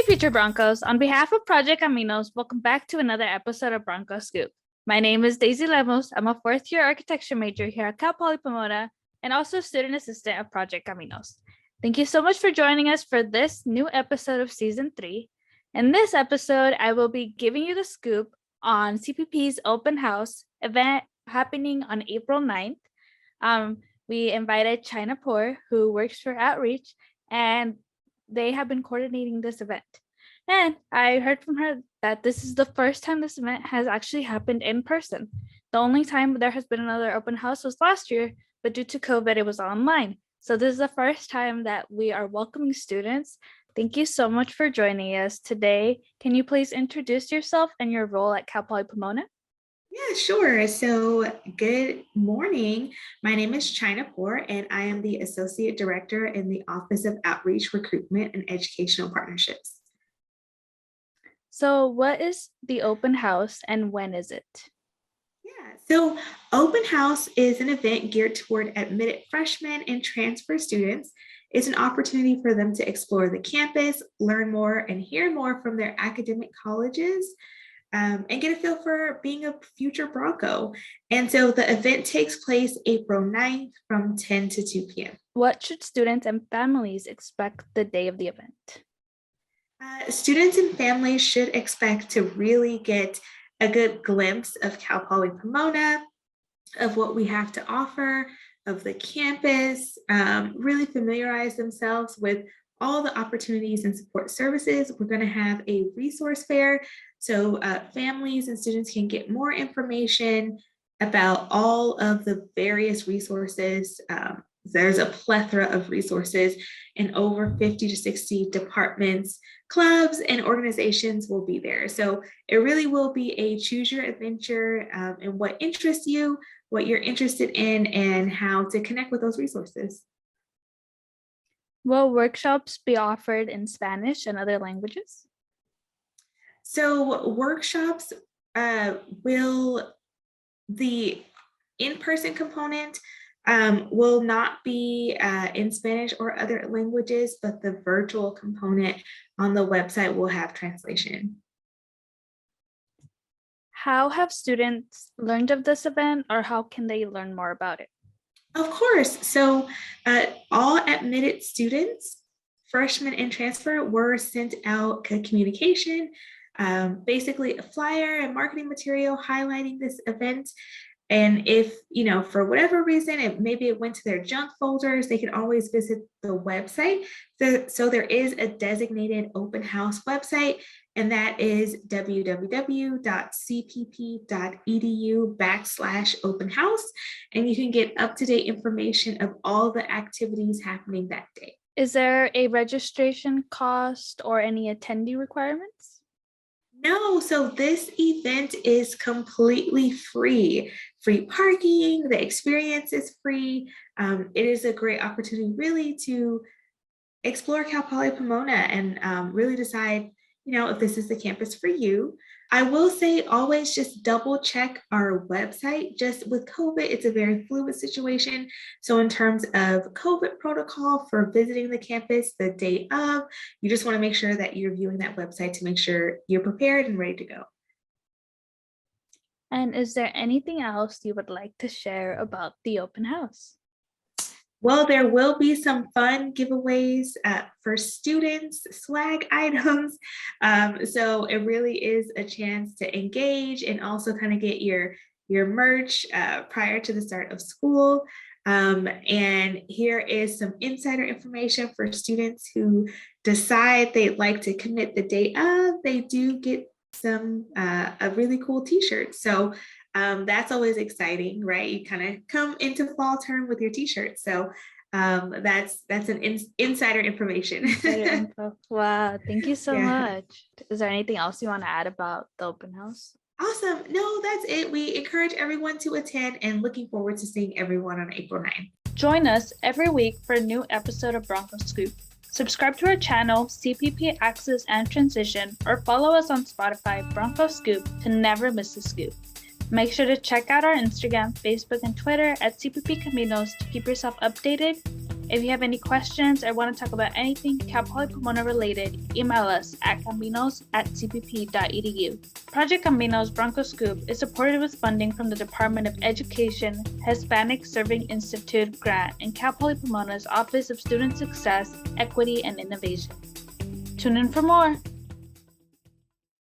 Hey, future Broncos. On behalf of Project Caminos, welcome back to another episode of Bronco Scoop. My name is Deicy Lemus. I'm a fourth-year architecture major here at Cal Poly Pomona and also student assistant of Project Caminos. Thank you so much for joining us for this new episode of Season 3. In this episode, I will be giving you the scoop on CPP's open house event happening on April 9th. We invited China Poor, who works for Outreach, and they have been coordinating this event. And I heard from her that this is the first time this event has actually happened in person. The only time there has been another open house was last year, but due to COVID, it was online. So this is the first time that we are welcoming students. Thank you so much for joining us today. Can you please introduce yourself and your role at Cal Poly Pomona? Yeah, sure. So good morning. My name is China Poor, and I am the Associate Director in the Office of Outreach, Recruitment, and Educational Partnerships. So what is the open house and when is it? Yeah, so Open House is an event geared toward admitted freshmen and transfer students. It's an opportunity for them to explore the campus, learn more, and hear more from their academic colleges. And get a feel for being a future Bronco. And so the event takes place April 9th from 10 to 2 p.m. What should students and families expect the day of the event? Students and families should expect to really get a good glimpse of Cal Poly Pomona, of what we have to offer, of the campus, really familiarize themselves with all the opportunities and support services. We're going to have a resource fair so families and students can get more information about all of the various resources. There's a plethora of resources and over 50 to 60 departments, clubs, and organizations will be there. So it really will be a choose your adventure and what interests you, what you're interested in, and how to connect with those resources. Will workshops be offered in Spanish and other languages? So workshops the in-person component will not be in Spanish or other languages, but the virtual component on the website will have translation. How have students learned of this event, or how can they learn more about it? Of course. So all admitted students, freshmen and transfer, were sent out a communication, basically a flyer and marketing material highlighting this event. And if, for whatever reason, maybe it went to their junk folders, they can always visit the website. So there is a designated open house website, and that is www.cpp.edu/open house. And you can get up-to-date information of all the activities happening that day. Is there a registration cost or any attendee requirements? No, so this event is completely free. Free parking, the experience is free. It is a great opportunity really to explore Cal Poly Pomona and really decide, if this is the campus for you. I will say always just double check our website. Just with COVID, it's a very fluid situation. So in terms of COVID protocol for visiting the campus the day of, you just want to make sure that you're viewing that website to make sure you're prepared and ready to go. And is there anything else you would like to share about the open house? Well, there will be some fun giveaways for students, swag items. So it really is a chance to engage and also kind of get your merch prior to the start of school. And here is some insider information for students who decide they'd like to commit the day of. They do get some a really cool t-shirt. So that's always exciting, right? You kind of come into fall term with your t-shirt. So that's an insider information. Wow, thank you so much. Is there anything else you want to add about the open house? Awesome. No, that's it. We encourage everyone to attend and looking forward to seeing everyone on April 9th. Join us every week for a new episode of Bronco Scoop. Subscribe to our channel, CPP Access and Transition, or follow us on Spotify, Bronco Scoop, to never miss a scoop. Make sure to check out our Instagram, Facebook, and Twitter at CPP Caminos to keep yourself updated If you have any questions or want to talk about anything Cal Poly Pomona related, email us at caminos@cpp.edu. Project Caminos Broncos Scoop is supported with funding from the Department of Education Hispanic Serving Institute grant and Cal Poly Pomona's Office of Student Success, Equity, and Innovation. Tune in for more.